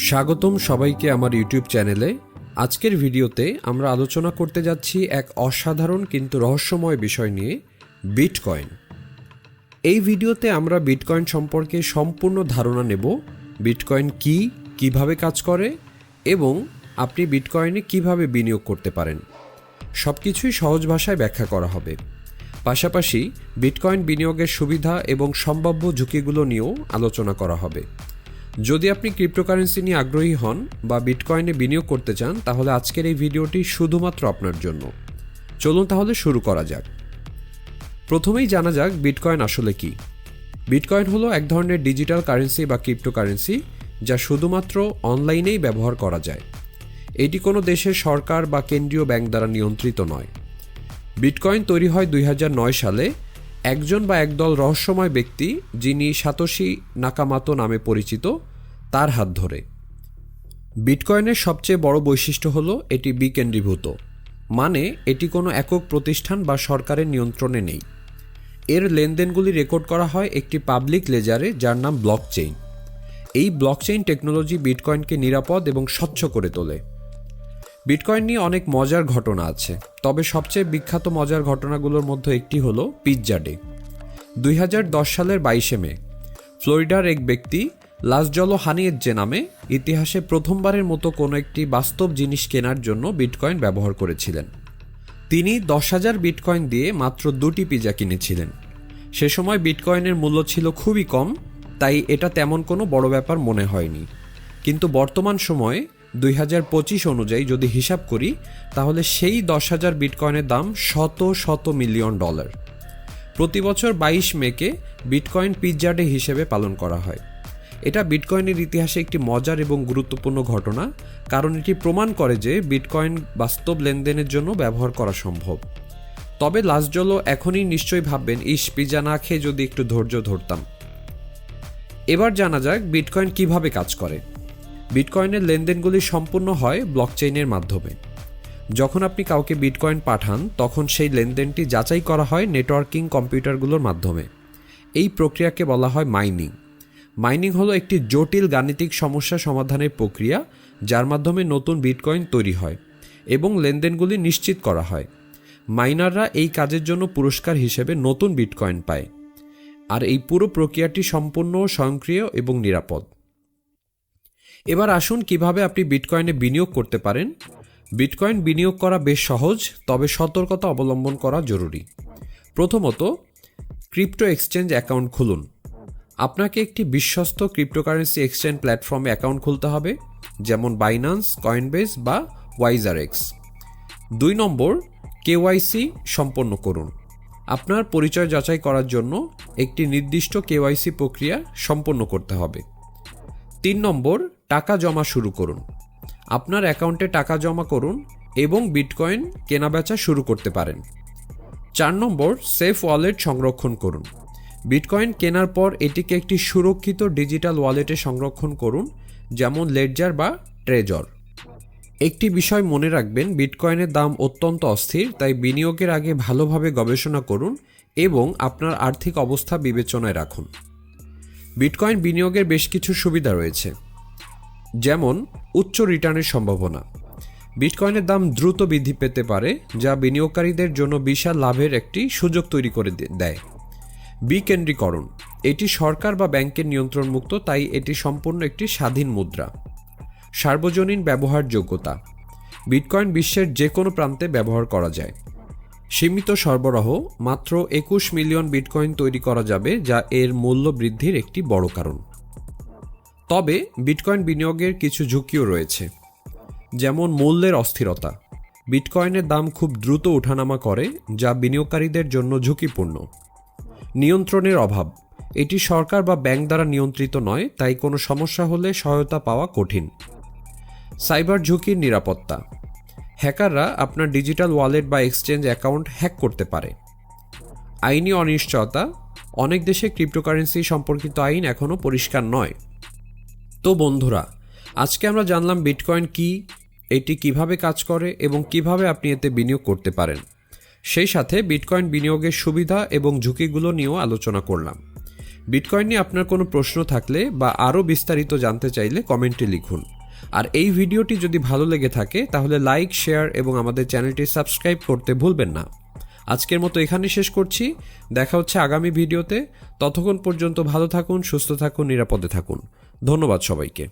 স্বাগতম সবাইকে আমার ইউটিউব চ্যানেলে। আজকের ভিডিওতে আমরা আলোচনা করতে যাচ্ছি এক অসাধারণ কিন্তু রহস্যময় বিষয় নিয়ে, বিটকয়েন। এই ভিডিওতে আমরা বিটকয়েন সম্পর্কে সম্পূর্ণ ধারণা নেব। বিটকয়েন কি, কিভাবে কাজ করে এবং আপনি বিটকয়েনে কিভাবে বিনিয়োগ করতে পারেন, সবকিছুই সহজ ভাষায় ব্যাখ্যা করা হবে। পাশাপাশি বিটকয়েন বিনিয়োগের সুবিধা এবং সম্ভাব্য ঝুঁকিগুলো নিয়েও আলোচনা করা হবে। যদি আপনি ক্রিপ্টোকারেন্সি নিয়ে আগ্রহী হন বা বিটকয়েনে বিনিয়োগ করতে চান, তাহলে আজকের এই ভিডিওটি শুধুমাত্র আপনার জন্য। চলুন তাহলে শুরু করা যাক। প্রথমেই জানা যাক বিটকয়েন আসলে কি। বিটকয়েন হলো এক ধরনের ডিজিটাল কারেন্সি বা ক্রিপ্টোকারেন্সি, যা শুধুমাত্র অনলাইনেই ব্যবহার করা যায়। এটি কোনো দেশের সরকার বা কেন্দ্রীয় ব্যাংক দ্বারা নিয়ন্ত্রিত নয়। বিটকয়েন তৈরি হয় 2009 সালে একজন বা একদল রহস্যময় ব্যক্তি, যিনি সাতোশি নাকামাতো নামে পরিচিত, তার হাত ধরে। বিটকয়েনের সবচেয়ে বড় বৈশিষ্ট্য হলো এটি বিকেন্দ্রীভূত, মানে এটি কোনো একক প্রতিষ্ঠান বা সরকারের নিয়ন্ত্রণে নেই। এর লেনদেনগুলি রেকর্ড করা হয় একটি পাবলিক লেজারে, যার নাম ব্লকচেইন। এই ব্লকচেইন টেকনোলজি বিটকয়েনকে নিরাপদ এবং স্বচ্ছ করে তোলে। বিটকয়েন নিয়ে অনেক মজার ঘটনা আছে, তবে সবচেয়ে বিখ্যাত মজার ঘটনাগুলোর মধ্যে একটি হলো পিৎজা ডে। 2010 সালের 22 মে ফ্লোরিডার এক ব্যক্তি লাসজলো হানিয়েজ্জে নামে ইতিহাসে প্রথমবারের মতো কোনো একটি বাস্তব জিনিস কেনার জন্য বিটকয়েন ব্যবহার করেছিলেন। তিনি 10,000 বিটকয়েন দিয়ে মাত্র 2টি পিৎজা কিনেছিলেন। সে সময় বিটকয়েনের মূল্য ছিল খুবই কম, তাই এটা তেমন কোনো বড় ব্যাপার মনে হয়নি। কিন্তু বর্তমান সময়ে 2025 অনুযায়ী যদি হিসাব করি, তাহলে সেই 10,000 বিটকয়েনের দাম শত শত মিলিয়ন ডলার। প্রতি বছর 22 মেকে বিটকয়েন পিৎজা ডে হিসেবে পালন করা হয়। এটা বিটকয়েনের ইতিহাসে একটি মজার এবং গুরুত্বপূর্ণ ঘটনা, কারণ এটি প্রমাণ করে যে বিটকয়েন বাস্তব লেনদেনের জন্য ব্যবহার করা সম্ভব। তবে লাসজলো এখনই নিশ্চয়ই ভাববেন, ইস, পিৎজা না খেয়ে যদি একটু ধৈর্য ধরতাম। এবার জানা যাক বিটকয়েন কিভাবে কাজ করে। বিটকয়েনের লেনদেনগুলি সম্পূর্ণ হয় ব্লকচেইনের মাধ্যমে। যখন আপনি কাউকে বিটকয়েন পাঠান, তখন সেই লেনদেনটি যাচাই করা হয় নেটওয়ার্কিং কম্পিউটারগুলোর মাধ্যমে। এই প্রক্রিয়াকে বলা হয় মাইনিং। মাইনিং হলো একটি জটিল গাণিতিক সমস্যা সমাধানের প্রক্রিয়া, যার মাধ্যমে নতুন বিটকয়েন তৈরি হয় এবং লেনদেনগুলি নিশ্চিত করা হয়। মাইনাররা এই কাজের জন্য পুরস্কার হিসেবে নতুন বিটকয়েন পায়। আর এই পুরো প্রক্রিয়াটি সম্পূর্ণ স্বয়ংক্রিয় এবং নিরাপদ। এবার আসুন কিভাবে আপনি বিটকয়েনে বিনিয়োগ করতে পারেন। বিটকয়েন বিনিয়োগ করা বেশ সহজ, তবে সতর্কতা অবলম্বন করা জরুরি। প্রথমত, ক্রিপ্টো এক্সচেঞ্জ অ্যাকাউন্ট খুলুন। আপনাকে একটি বিশ্বস্ত ক্রিপ্টোকারেন্সি এক্সচেঞ্জ প্ল্যাটফর্মে অ্যাকাউন্ট খুলতে হবে, যেমন বাইন্যান্স, কয়েনবেস বা ওয়াইজারএক্স। 2 নম্বর, কেওয়াইসি সম্পন্ন করুন। আপনার পরিচয় যাচাই করার জন্য একটি নির্দিষ্ট কেওয়াইসি প্রক্রিয়া সম্পন্ন করতে হবে। 3 নম্বর, টাকা জমা শুরু করুন। আপনার অ্যাকাউন্টে টাকা জমা করুন এবং বিটকয়েন কেনাবেচা শুরু করতে পারেন। 4 নম্বর, সেফ ওয়ালেট সংরক্ষণ করুন। বিটকয়েন কেনার পর এটিকে একটি সুরক্ষিত ডিজিটাল ওয়ালেটে সংরক্ষণ করুন, যেমন লেডজার বা ট্রেজর। একটি বিষয় মনে রাখবেন, বিটকয়েনের দাম অত্যন্ত অস্থির, তাই বিনিয়োগের আগে ভালোভাবে গবেষণা করুন এবং আপনার আর্থিক অবস্থা বিবেচনায় রাখুন। বিটকয়েন বিনিয়োগের বেশ কিছু সুবিধা রয়েছে, যেমন উচ্চ রিটার্নের সম্ভাবনা। বিটকয়েনের দাম দ্রুত বৃদ্ধি পেতে পারে, যা বিনিয়োগকারীদের জন্য বিশাল লাভের একটি সুযোগ তৈরি করে দেয়। বিকেন্দ্রীকরণ, এটি সরকার বা ব্যাংকের নিয়ন্ত্রণমুক্ত, তাই এটি সম্পূর্ণ একটি স্বাধীন মুদ্রা। সার্বজনীন ব্যবহারযোগ্যতা, বিটকয়েন বিশ্বের যে কোনো প্রান্তে ব্যবহার করা যায়। সীমিত সরবরাহ, মাত্র 21 মিলিয়ন বিটকয়েন তৈরি করা যাবে, যা এর মূল্য বৃদ্ধির একটি বড় কারণ। তবে বিটকয়েন বিনিয়োগের কিছু ঝুঁকিও রয়েছে, যেমন মূল্যের অস্থিরতা। বিটকয়েনের দাম খুব দ্রুত ওঠানামা করে, যা বিনিয়োগকারীদের জন্য ঝুঁকিপূর্ণ। নিয়ন্ত্রণের অভাব, এটি সরকার বা ব্যাংক দ্বারা নিয়ন্ত্রিত নয়, তাই কোনো সমস্যা হলে সহায়তা পাওয়া কঠিন। সাইবার ঝুঁকির নিরাপত্তা, হ্যাকাররা আপনার ডিজিটাল ওয়ালেট বা এক্সচেঞ্জ অ্যাকাউন্ট হ্যাক করতে পারে। আইনি অনিশ্চয়তা, অনেক দেশে ক্রিপ্টোকারেন্সি সম্পর্কিত আইন এখনও পরিষ্কার নয়। তো বন্ধুরা, আজকে আমরা জানলাম বিটকয়েন কি, এটি কিভাবে কাজ করে এবং কিভাবে আপনি এতে বিনিয়োগ করতে পারেন। সেই সাথে বিটকয়েন বিনিয়োগের সুবিধা এবং ঝুঁকিগুলো নিয়েও আলোচনা করলাম। বিটকয়েন নিয়ে আপনার কোনো প্রশ্ন থাকলে বা আরও বিস্তারিত জানতে চাইলে কমেন্টে লিখুন। আর এই ভিডিওটি যদি ভালো লেগে থাকে তাহলে লাইক, শেয়ার এবং আমাদের চ্যানেলটি সাবস্ক্রাইব করতে ভুলবেন না। আজকের মতো এখানে শেষ করছি। দেখা হচ্ছে আগামী ভিডিওতে। ততক্ষণ পর্যন্ত ভালো থাকুন, সুস্থ থাকুন, নিরাপদে থাকুন। ধন্যবাদ সবাইকে।